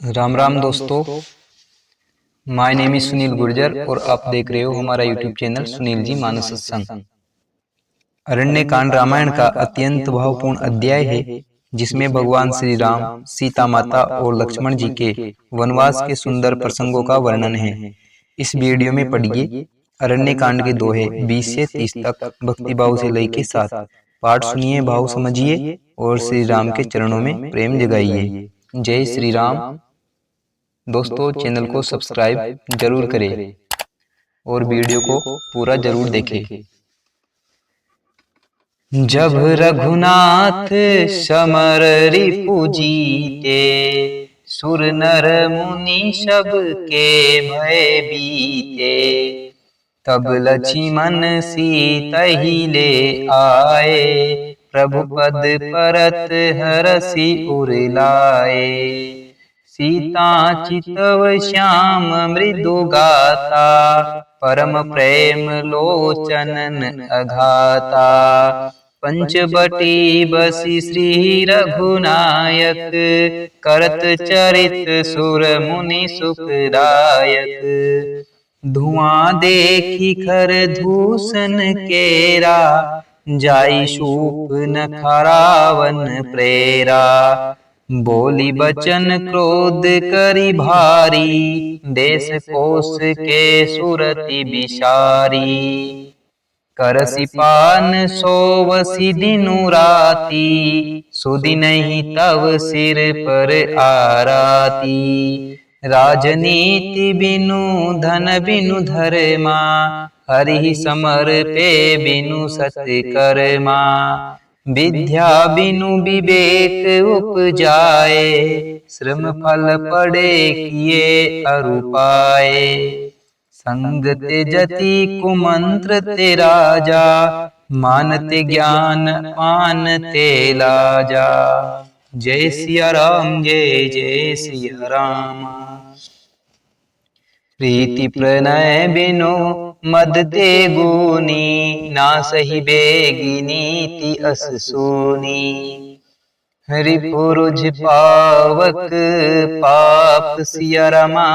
राम राम दोस्तों। My name is Sunil Gurjar और आप देख रहे हो हमारा यूट्यूब चैनल सुनील जी मानस सत्संग। अरण्य कांड रामायण का अत्यंत भावपूर्ण अध्याय है, जिसमें भगवान श्री राम, सीता माता और लक्ष्मण जी के वनवास के सुंदर प्रसंगों का वर्णन है। इस वीडियो में पढ़िए अरण्य कांड के दोहे 20 से 30 तक भक्ति भाव से लय के साथ पाठ सुनिए, भाव समझिए और श्री राम के चरणों में प्रेम जगाइए। जय श्री राम। दोस्तों, चैनल को सब्सक्राइब जरूर करें और वीडियो को पूरा जरूर देखें। जब रघुनाथ समर रिपु जीते, सुर नर मुनि सब के भय बीते। तब लक्ष्मण सीतहि ले आए, प्रभु पद परत हरषि उर लाए। सीता चितव श्याम मृदु गाता, परम प्रेम लोचनन अघाता। पंचवटी बसी श्री रघुनायक, करत चरित सुर मुनि सुखदायक। धुआं देखी खर धूषण केरा, जाई शूप न खरावन प्रेरा। बोली बचन क्रोध करी भारी, देश कोश के सुरति बिसारी। करसि पान सोवसी दिनु राती, सुदिनहि तव सिर पर आराती। राजनीति बिनु धन बिनु धर्मा, हरि समर पे बिनु सत्कर्मा। विद्या बिनु विवेक उपजाए, श्रम फल पड़े किए अरुपाए। संग त्यजति कुमंत्र ते राजा, मानते ज्ञान मानते लाजा। जय सिया राम, जय जय सिया राम। प्रीति प्रणय बिनु मद ते गुनी, नासहि बेगी नीति अस सोनी। हरि पुरुष पावक पाप सिया रमा,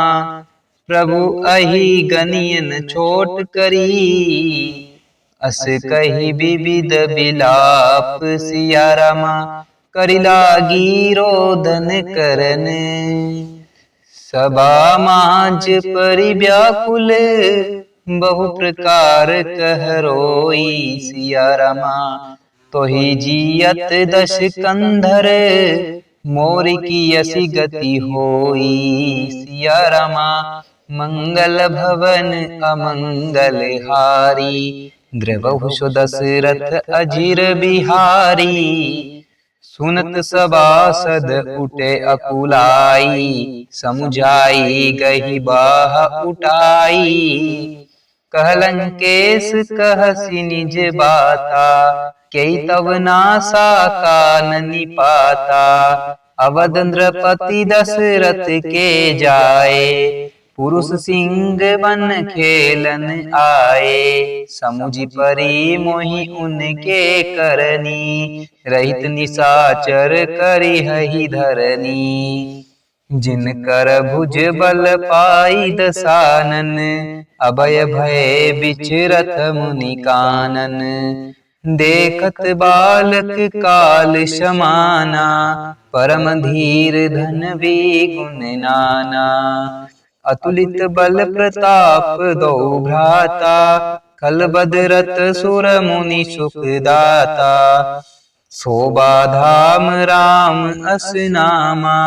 प्रभु अहि गनियन छोट करी। अस कही विविध विलाप सिया रमा, करि लागी रोदन करन। सबा माज परि व्याकुल, बहु प्रकार कह रोई। सिया रमा तोहि जियत दश कंधर, मोर की यसी गति होई। सिया रमा मंगल भवन अमंगल हारी, द्रवहु सो दशरथ अजिर बिहारी। सुनत सभासद उठे अकुलाई, समुझाई गही बाह उठाई। कहलन केस कहसि निज बाता, केई तव नासा कान निपाता। अवध नृपति दशरथ के जाए, पुरुष सिंह बन खेलन आए। समुझि परी मोहि उनके करनी, रहित निशाचर करिहहि धरनी। जिनकर भुज बल पाई दसानन, अभय भय बिचरत मुनि कानन। देखत बालक काल समाना, परम धीर धन गुण नाना। अतुलित बल प्रताप दो भ्राता, खल बदरत सुर मुनि सुखदाता। शोभा धाम राम अस नामा,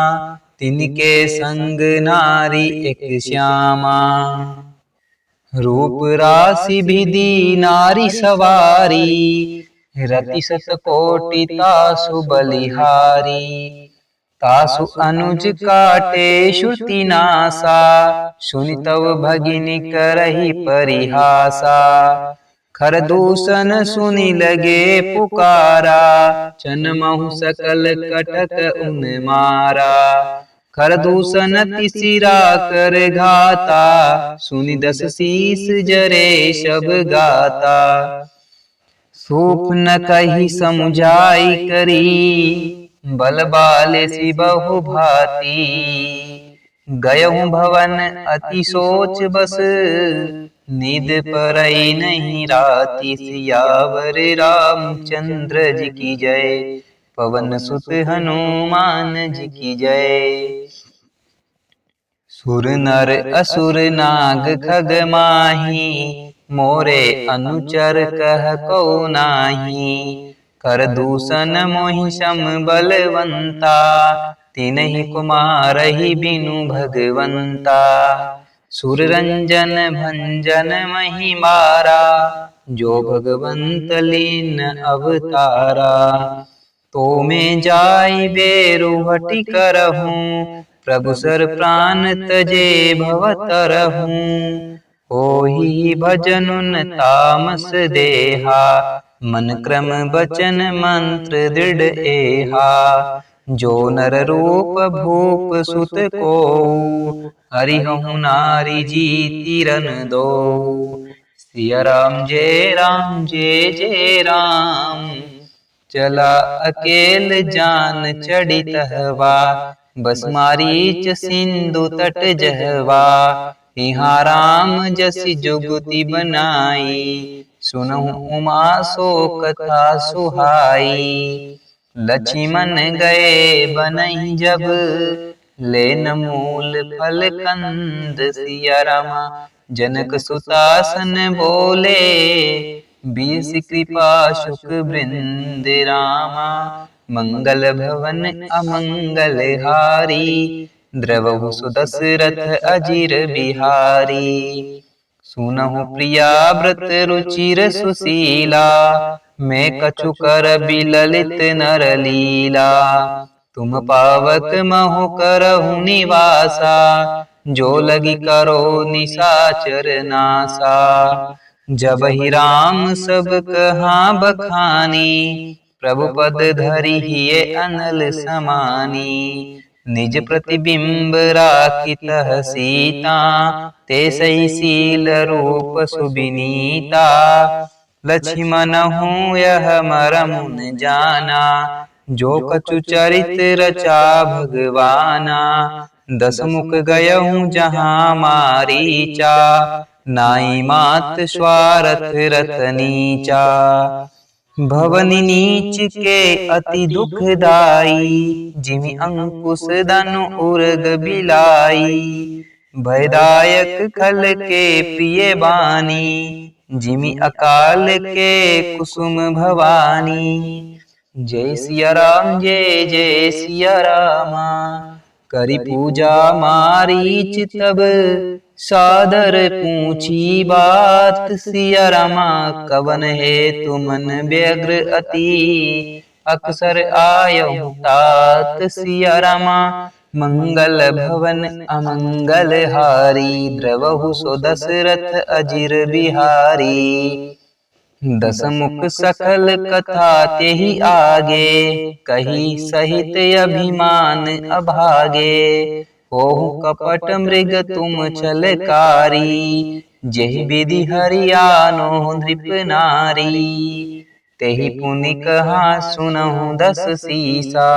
तिनके संग नारी एक श्यामा। रूप राशि विधि नारी सवारी, रति सत कोटि तासु बलिहारी। तासु अनुज काटे श्रुति नासा, सुनि तव भगिनी करहि परिहासा। खर दूषण सुनि लगे पुकारा, जन्महु सकल कटक उन मारा। खर दूषण तिसिरा कर घाता, सुनि दस शीस जरे सब गाता। सूप न कही समुझाई करी, बल बाले सी बहु भाती। गयहूँ भवन अति सोच बस, निद परई नहीं राति। सियावर रामचंद्र जी की जय, पवन सुत हनुमान जी की जय। सुर नर असुर नाग खग माही, मोरे अनुचर कह को नाही। कर दूषण मोहि सम बलवंता, तिन्हि कुमारहि बिनु भगवंता। सुर रंजन भंजन महिमारा, जो भगवंत लीन अवतारा। तो में जाई बेरु हटि करहूँ, प्रभु सर प्राण तजे भवतरहूँ। होहि भजनुन तामस देहा, मन क्रम बचन मंत्र दृढ़ एहा। जो नर रूप भूप सुत को, हरिहु नारी जी तिरन दो। सिया राम जय जय राम, चला अकेल जान चढ़ित हवा। बस मारीच सिंधु तट जहवा, यहाँ राम जसि जुगति बनाई। सुनहु उमा सो कथा सुहाई। लक्ष्मण गए बनहि जब, लेन मूल फल कंद। सिया रामा जनक सुतासन बोले, बीस कृपा सुख बृंद रामा। मंगल भवन अमंगल हारी, द्रवहु सुदशरथ अजिर बिहारी। सुनहु प्रिया व्रत रुचिर सुशीला, मैं कछु कर बिललित नर लीला। तुम पावक महु करहु निवासा, जो लगी करो निशाचर नासा। जब ही राम सब कहा बखानी, प्रभु पद धरि हिये अनल समानी। निज प्रतिबिंब राखितः सीता, ते सही शील रूप सुबिनीता। लक्ष्मण हूँ यह मरम न जाना, जो कछु चरित रचा भगवाना। दस मुख गयहूँ जहाँ मारीचा, नाई मात स्वारथ रत नीचा। भवनि नीच के अति दुखदाई, जिमि अंकुश धनु उर्ग बिलाई। भयदायक खल के प्रिय बानी, जिमि अकाल के कुसुम भवानी। जय सिया राम जय सिया रामा, करि पूजा मारीच तब सादर पूछी बात। सिया रामा कवन हेतु मन व्यग्र अति, अक्सर आयहु तात। सिया रामा मंगल भवन अमंगल हारी, द्रवहु सो दशरथ अजिर बिहारी। दस मुख सकल कथा तेहि आगे, कही सहित अभिमान अभागे। होहु कपट मृग तुम छलकारी, जेहि विधि हरियानो नृप नारी। तेहि पुनि कहा सुनहु दस सीसा,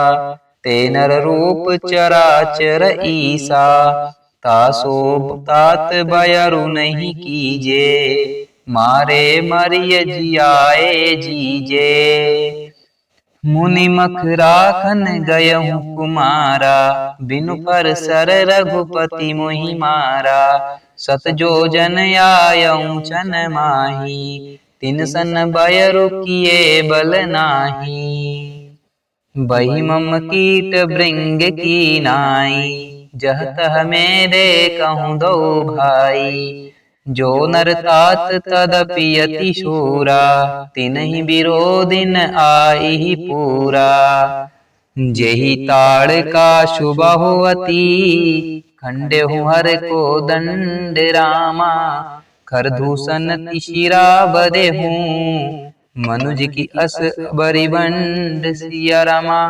ते नर रूप चराचर ईसा। तासो तात बयरु नहीं कीजे, मारे मरिय जियाए जीजे। मुनि मख राखन गयहूँ कुमारा, बिनु पर सर रघुपति मोहि मारा। सत जोजन आयऊँ चन माही, तिन सन बयरु किए बल नाही। बही मम कीट भृंग की नाई, जह तह मेरे कहूँ दो भाई। जो नर तात तदपि अति शूरा, तिन्हि विरोधिन आइहि पूरा। जेहि ताड़ का शुबहु अति, खंडेहु हर को दंड रामा। खरदूषण तिशिरा बदेहूँ, मनुज की अस बरिबंड। सिया रामा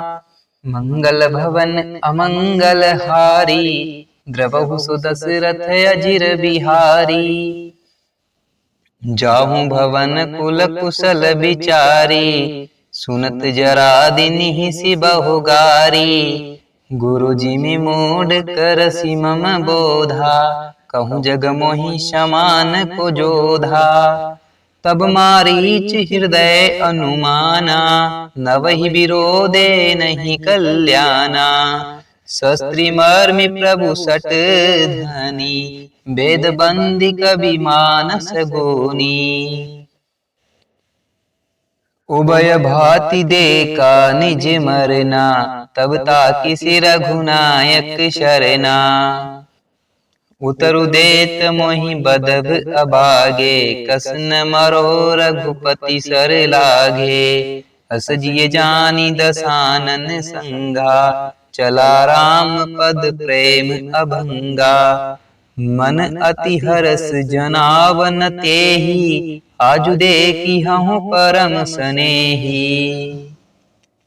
मंगल भवन अमंगल हारी, द्रवहु सो दशरथ अजिर बिहारी। जाहूँ भवन कुल कुशल विचारी, सुनत जरा दिन्हि सिबहु गारी। गुरु जी में मोड़ करसि मम बोधा, कहूँ जग मोहि समान को जोधा। तब मारीच हृदय अनुमाना, नवहि विरोधे नहीं कल्याणा। शस्त्री मर्मि प्रभु सट धनी, वेद बंदी कवि मानस गोनी। उभय भांति देखा निज मरना, तब ताकि सिर रघुनायक शरणा। उतरु देत मोहि बदभ अभागे, कसन मरो रघुपति सर लागे। अस जिय जानी दसानन संगा, चला राम पद प्रेम अभंगा। मन अति हरस जनावन तेहि, आजु देखी हूँ परम सनेही।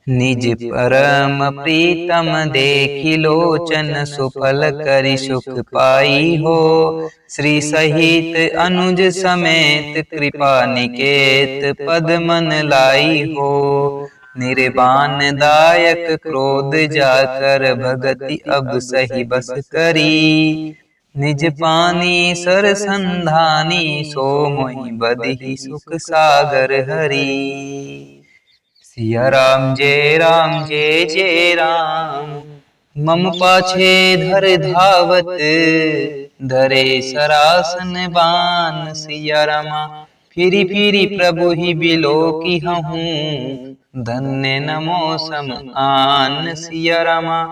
निज परम प्रीतम देखी लोचन, सुफल करि सुख पाई हो। श्री सहित अनुज समेत कृपा निकेत, पद मन लाई हो। निर्वाण दायक क्रोध जाकर, भगति अब सही बस करी। निज पानी सर संधानी, सो मोहि बदहि सुख सागर हरि। सिया राम जय जय राम, मम पाछे धर धावत। धरे सरासन बान सिया रामा, फिरी फिरी प्रभु ही बिलोकी हूँ। धन्य नमो सम आन सिया रामा,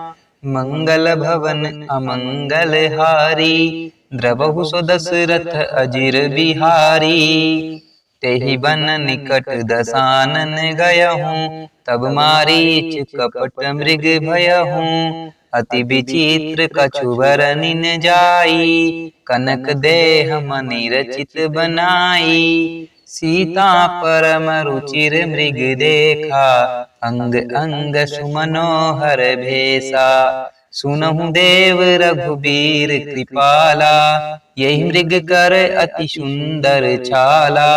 मंगल भवन अमंगल हारी। द्रवहु सो दशरथ अजिर बिहारी, तेहि बन निकट दसानन गयहूँ। तब मारीच कपट मृग भयहूँ, अति विचित्र कछु बरनि न जाई। कनक देह मनि रचित बनाई, सीता परम रुचिर मृग देखा। अंग अंग सुमनोहर भेसा, सुनहु देव रघुबीर कृपाला। यही मृग कर अति सुंदर छाला,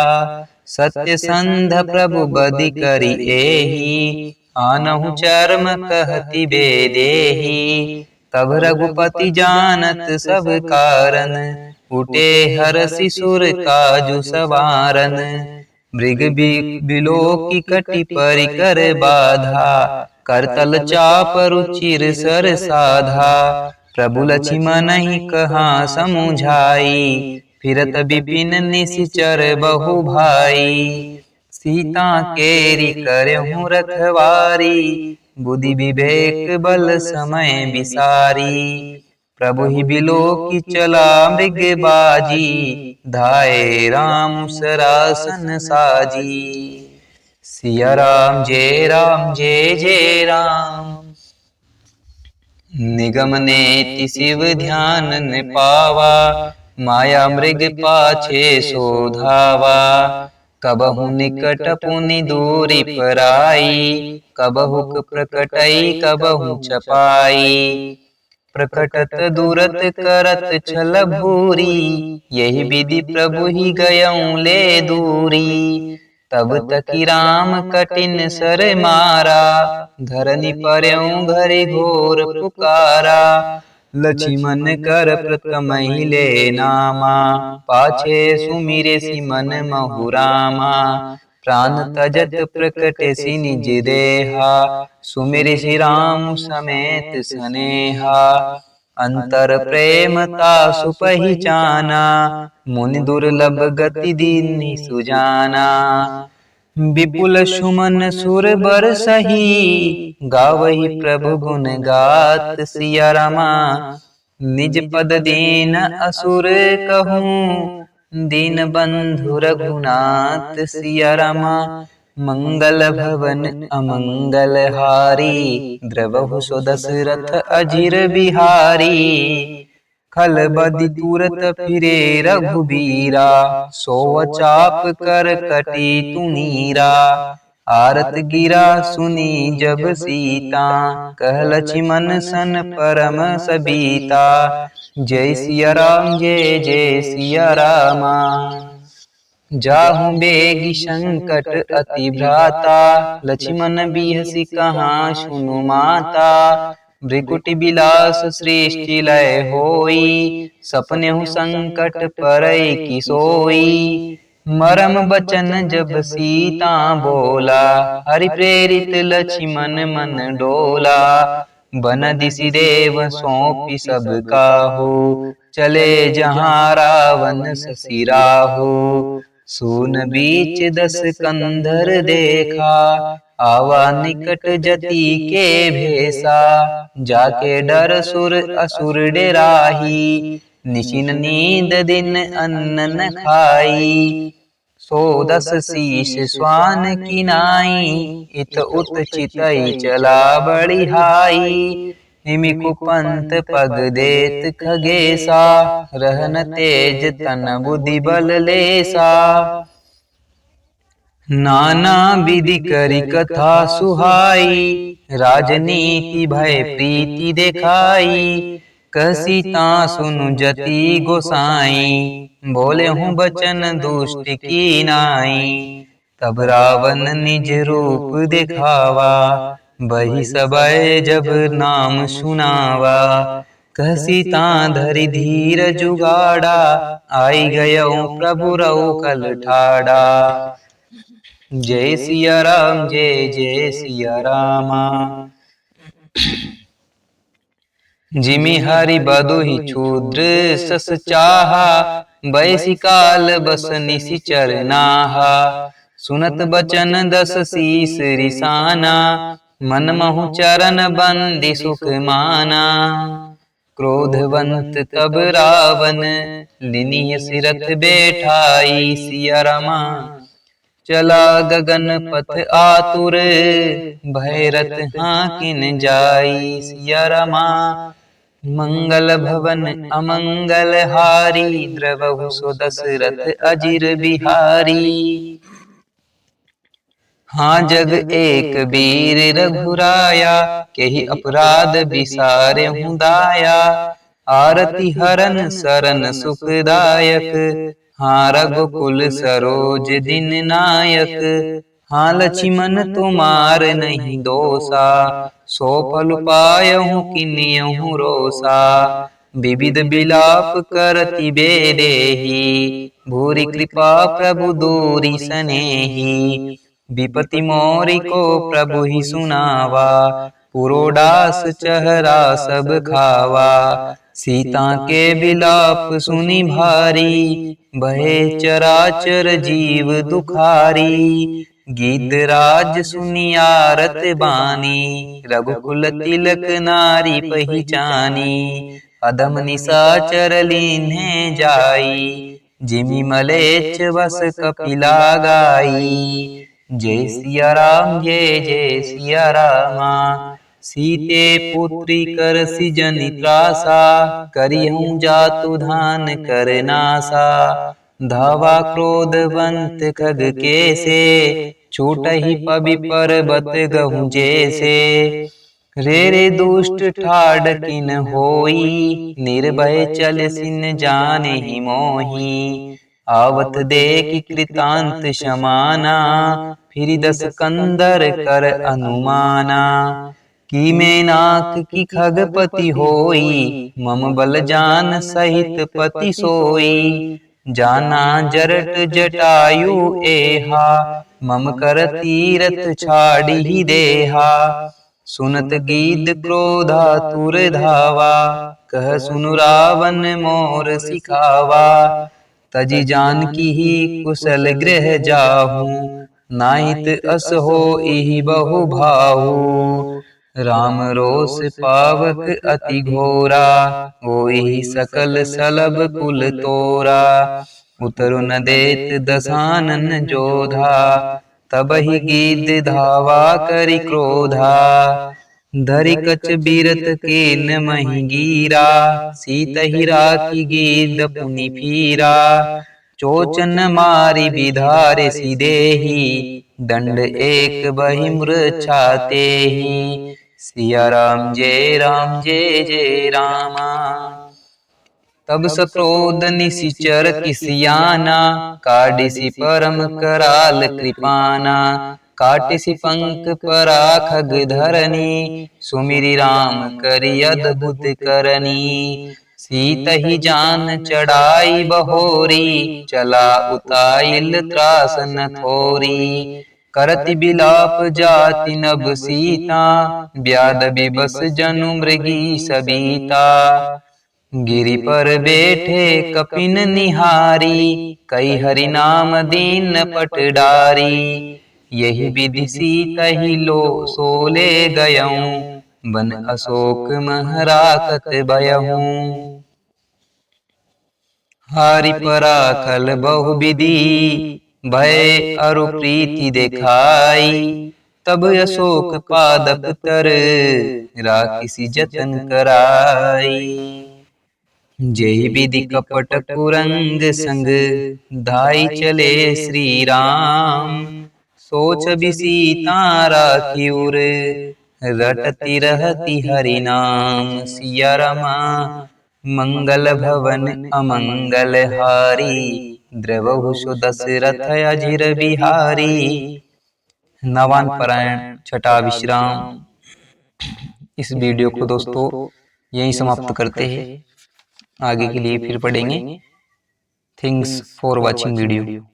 सत्यसंध प्रभु बदि करि एहि। आनहु चर्म कहति बेदेहि, तब रघुपति जानत सब कारण। उठे हरषि सुर काजु सवारन, मृग बिलोकी कटि परिकर बाधा। करतल चाप रुचिर सर साधा, प्रभु लक्ष्मणहि कहाँ समुझाई। फिरत विपिन निशिचर बहु भाई, सीता केरी करहूँ रखवारी। बुद्धि विवेक बल समय विसारी, प्रभु ही बिलोकी चला मृग बाजी। धाये राम सरासन साजी। सिया राम जय जय राम, निगम नेति शिव ध्यान न पावा। माया मृग पाछे शोधावा, कबहु निकट पुनि दूरी पराई। कबहु प्रकटई कबहु छपाई, प्रकटत दूरत करत छल भूरी। यही विधि प्रभु ही गयऊँ ले दूरी। तब तकी राम कठिन सर मारा, धरनी पर्यों घरि घोर पुकारा। लक्ष्मण कर प्रथमहि ले नामा, पाछे सुमिरे सिमन महु रामा। प्राण तजत प्रकटे निज देहा, सुमिरे श्री राम समेत सनेहा। अंतर प्रेमता सुपहिचाना, मुनि दुर्लभ गति दीन्हि सुजाना। विपुल सुमन सुर बर सही, गावहि प्रभु गुण गात सिया रामा। निज पद दीन असुर कहूँ, दीन बंधु रघुनाथ सिया रामा। मंगल भवन अमंगल हारी, द्रवहु सो दशरथ अजिर बिहारी। खल बदि तुरत फिरे रघुबीरा, सो चाप कर कटी तुनीरा। आरत गिरा सुनी जब सीता, कह लक्ष्मण सन परम सबीता। जय सिया राम जय सिया रामा, जाहु बेगी संकट अति भ्राता। लक्ष्मण बिहसि कहाँ सुनु माता, भृकुटि बिलास सृष्टि लय होई, सपनेहु संकट परई कि सोई। मरम बचन जब सीता बोला, हरि प्रेरित लक्ष्मण मन डोला। बन दिसि देव सौंपी सब काहू, चले जहाँ रावण ससि राहु। सून बीच दस कंधर देखा, आवा निकट जति के भेसा। जाके डर सुर असुर डेराही, निशिन नींद दिन अन्न न खाई। सो दस शीश स्वान की नाई, इत उत चितई चला बढ़िहाई। हिमि कुपंत पग देत खगेसा, रहन तेज तन बुद्धि बल लेसा। नाना विधि करी कथा सुहाई, राजनीति भय प्रीति देखाई। कसीता सुनु जति गोसाई, बोले हूँ बचन दुष्ट की नाई। तब रावण निज रूप दिखावा, बही सबय जब नाम सुनावा। कसीता धरि धीर जुगाड़ा, आई गयो प्रभु रऊ कल ठाड़ा। जय सिया राम जय जय सिया रामा। जिमि हरि बदुहि क्षुद्र सस चाहा, बैसी काल बस निशिचर नाहा। सुनत बचन दस शीस रिसाना, मन महु चरण बंदी सुख माना। क्रोधवंत तब रावण, लिनिय सिरथ बैठाई सिया रमा। चला गगन पथ आतुर, भैरथ हाकिन जाई सिया रमा। मंगल भवन अमंगल हारी, द्रवहु सो दशरथ अजिर बिहारी। हाँ जग एक वीर रघुराया, केहि अपराध बिसारे हूँ दाया। आरती हरन सरन सुखदायक, हाँ रघुकुल सरोज दिन नायक। हाँ लक्ष्मण तुमार नहीं दोषा, सो फल पायहु किन्यहु रोषा। विविध बिलाप करति बेदेहि, भूरि कृपा प्रभु दूरी सनेहि। विपति मोरि को प्रभु ही सुनावा, पुरोडास चहरा सब खावा। सीता के बिलाप सुनि भारी, बहे चराचर जीव दुखारी। गिद्धराज सुनि आरत बानी, रघुकुल तिलक नारी पहिचानी। अधम निशाचर लीन्हे जाई, जिमि मलेच्छ वस कपिला गाई। जय सिया राम जय जय सिया रामा। सीते पुत्री कर सिजनि त्रासा, करिहूँ जातु धान कर नासा। धावा क्रोधवंत खग केसे, छूटहि पवि पर्वत गहूँ जैसे। रे दुष्ट ठाड़ किन होई, निर्भय चल सिन जानेहि मोही। आवत देख कृतांत समाना, फिर दस कंदर कर अनुमाना। की मेनाक की खगपति होई, मम बल जान सहित पति सोई। जाना जरट जटायु एहा, मम कर तीरथ छाड़ी देहा। सुनत गीध क्रोधातुर धावा, कह सुनु रावण मोर सिखावा। तजी जानकी ही कुशल गृह जाहू, नाहित अस होई बहु भाऊ। राम रोष पावक अति घोरा, होई सकल सलब कुल तोरा। उतरु न देत दसानन जोधा, तबहि गिद्ध धावा करि क्रोधा। धरि कछ बीरत कीन महि गीरा, सीतहि राखी गिद्ध पुनि फीरा। चोचन मारि बिधारे सिदेहि, दंड एक बहि मूर्छा तेहि। सिया राम जय जय रामा। तब सक्रोध निशिचर किसियाना, काढ़िसि परम कराल कृपाना। काटिसि पंख पराखग धरनी, सुमिरि राम करि अद्भुत करनी। सीतहि जान चढ़ाई बहोरी, चला उताइल त्रास न थोरी। करति बिलाप जाति नभ सीता, ब्याद बिबस जनु मृगी सबीता। गिरि पर बैठे कपिन निहारी, कई हरि नाम दीन पट डारी। यही विधि सीतहि लो सोले गयऊँ, बन अशोक मह राखत भयहूँ। हारि पराखल बहु विधि, भय अरु प्रीति देखाई। तब अशोक पादप तर, राखिसि जतन कराई। जेहि विधि कपट कुरंग संग, धाई चले श्री राम। सोच बि सीता राखी उर, रटति रहति हरि नाम। सिया रमा मंगल भवन अमंगल हारी, द्रवहु सो दशरथ अजिर बिहारी। नवान पारायण छठा विश्राम। इस वीडियो को दोस्तों यहीं समाप्त करते हैं, आगे के लिए फिर पढ़ेंगे। Thanks for watching video.